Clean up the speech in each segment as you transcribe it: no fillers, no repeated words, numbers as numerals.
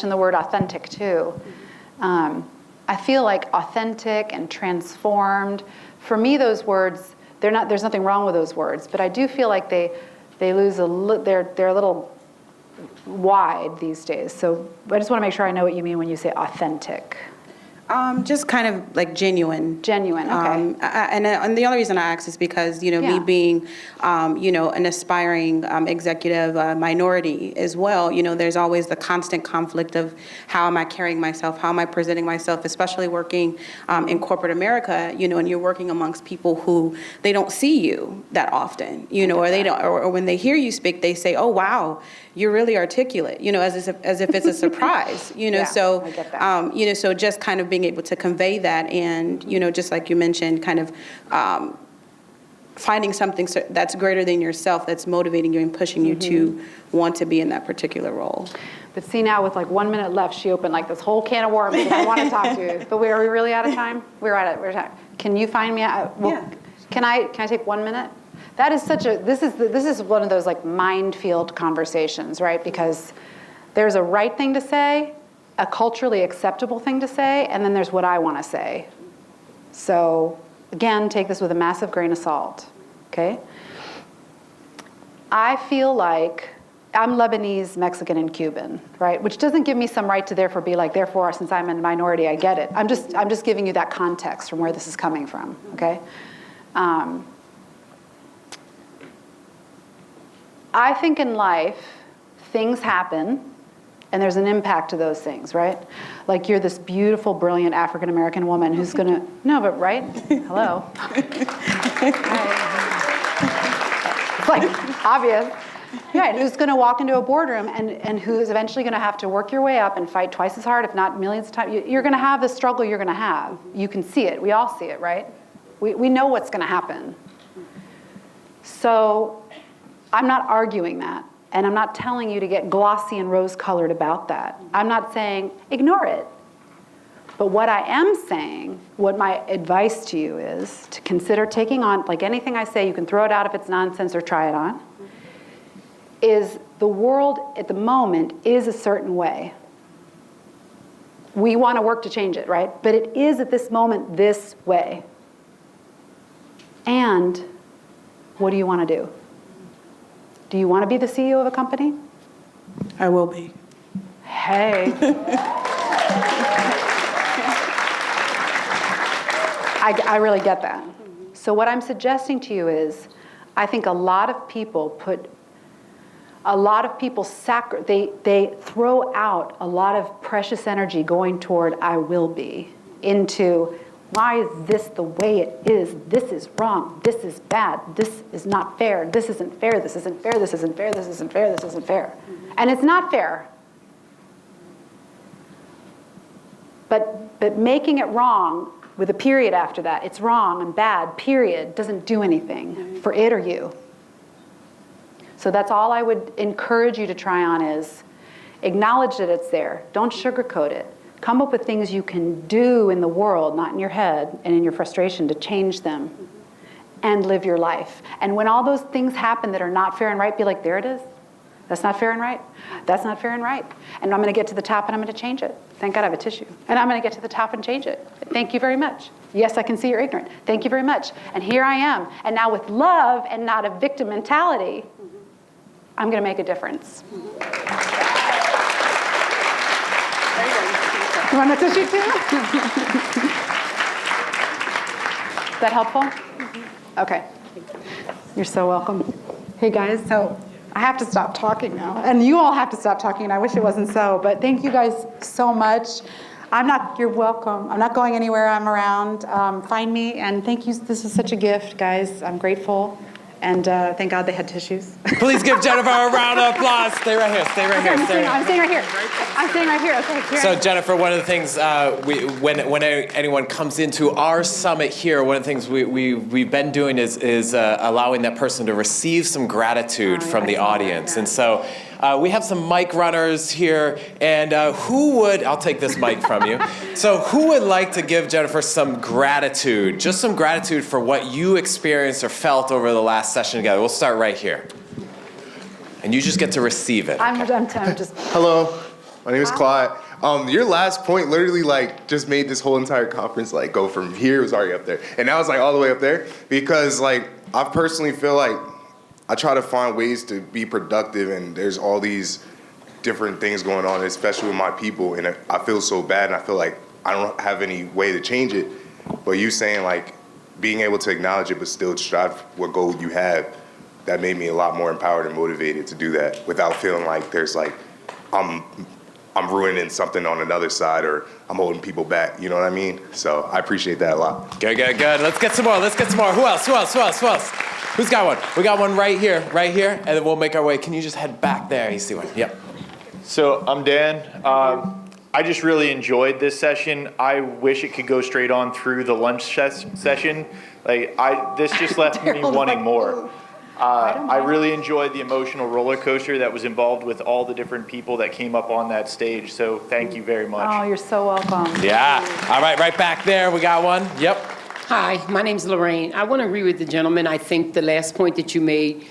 the word authentic too. I feel like authentic and transformed, for me those words, there's nothing wrong with those words, but I do feel like they lose they're a little wide these days. So I just want to make sure I know what you mean when you say authentic. Just kind of like genuine. Genuine, okay. And the only reason I ask is because, me being, an aspiring executive minority as well, there's always the constant conflict of how am I carrying myself, how am I presenting myself, especially working in corporate America, and you're working amongst people who they don't see you that often, or they don't, or when they hear you speak, they say, oh, wow, you're really articulate, as if it's a surprise, so, I get that. So just kind of being able to convey that and, just like you mentioned, kind of finding something that's greater than yourself that's motivating you and pushing you to want to be in that particular role. But see now with like 1 minute left, she opened like this whole can of worms and I want to talk to you. But are we really out of time? We're out of time. Can you find me? Can I take 1 minute? That is this is one of those like minefield conversations, right? Because there's a right thing to say, a culturally acceptable thing to say, and then there's what I want to say. So again, take this with a massive grain of salt, okay? I feel like I'm Lebanese, Mexican, and Cuban, right? Which doesn't give me some right to therefore, since I'm a minority, I get it. I'm just giving you that context from where this is coming from, okay? I think in life, things happen, and there's an impact to those things, right? Like you're this beautiful, brilliant African-American woman who's gonna, no, but right? Hello. It's like obvious. Right, who's gonna walk into a boardroom and who's eventually gonna have to work your way up and fight twice as hard, if not millions of times. You're gonna have the struggle you're gonna have. You can see it, we all see it, right? We know what's gonna happen. So I'm not arguing that. And I'm not telling you to get glossy and rose-colored about that. I'm not saying ignore it. But what I am saying, what my advice to you is to consider taking on, like anything I say, you can throw it out if it's nonsense or try it on, is the world at the moment is a certain way. We want to work to change it, right? But it is at this moment this way. And what do you want to do? Do you want to be the CEO of a company? I will be. Hey. I really get that. So what I'm suggesting to you is, I think a lot of people they throw out a lot of precious energy going toward I will be into why is this the way it is? This is wrong. This is bad. This is not fair. This isn't fair. This isn't fair. This isn't fair. This isn't fair. This isn't fair. And it's not fair. But making it wrong with a period after that, it's wrong and bad, period, doesn't do anything for it or you. So that's all I would encourage you to try on is acknowledge that it's there. Don't sugarcoat it. Come up with things you can do in the world, not in your head and in your frustration, to change them and live your life. And when all those things happen that are not fair and right, be like, there it is. That's not fair and right. That's not fair and right. And I'm going to get to the top and I'm going to change it. Thank God I have a tissue. And I'm going to get to the top and change it. Thank you very much. Yes, I can see you're ignorant. Thank you very much. And here I am. And now with love and not a victim mentality, I'm going to make a difference. You want a tissue too? Is that helpful? Okay. You're so welcome. Hey guys, so I have to stop talking now. And you all have to stop talking, and I wish it wasn't so, but thank you guys so much. You're welcome. I'm not going anywhere. I'm around. Find me, and thank you. This is such a gift, guys. I'm grateful. And thank God they had tissues. Please give Jennifer a round of applause. Stay right here. Stay right here. I'm staying right here. I'm staying right here. Okay. Here. So Jennifer, one of the things when anyone comes into our summit here, one of the things we've been doing is allowing that person to receive some gratitude from the audience, and so. We have some mic runners here, and I'll take this mic from you. So who would like to give Jennifer some gratitude, just some gratitude for what you experienced or felt over the last session together? We'll start right here. And you just get to receive it. I'm just... Hello. My name is Clyde. Your last point literally like just made this whole entire conference like go from here, it was already up there, and now it's like all the way up there because like I personally feel like I try to find ways to be productive, and there's all these different things going on, especially with my people, and I feel so bad, and I feel like I don't have any way to change it. But you saying like being able to acknowledge it but still strive what goal you have, that made me a lot more empowered and motivated to do that without feeling like there's like I'm ruining something on another side or I'm holding people back. You know what I mean? So I appreciate that a lot. Good. Let's get some more. Who else? Who's got one? We got one right here, and then we'll make our way. Can you just head back there? You see one? Yep. So I'm Dan. I just really enjoyed this session. I wish it could go straight on through the lunch session. This just left me wanting more. I really enjoyed the emotional roller coaster that was involved with all the different people that came up on that stage. So thank you very much. Oh, you're so welcome. Yeah. All right back there. We got one. Yep. Hi, my name's Lorraine. I want to agree with the gentleman. I think the last point that you made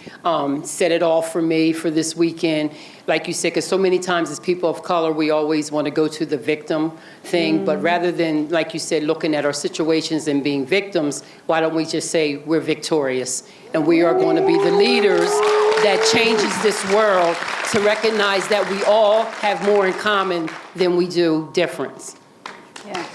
said it all for me for this weekend. Like you said, because so many times as people of color, we always want to go to the victim thing. But rather than, like you said, looking at our situations and being victims, why don't we just say we're victorious? And we are going to be the leaders that changes this world to recognize that we all have more in common than we do difference. Yeah.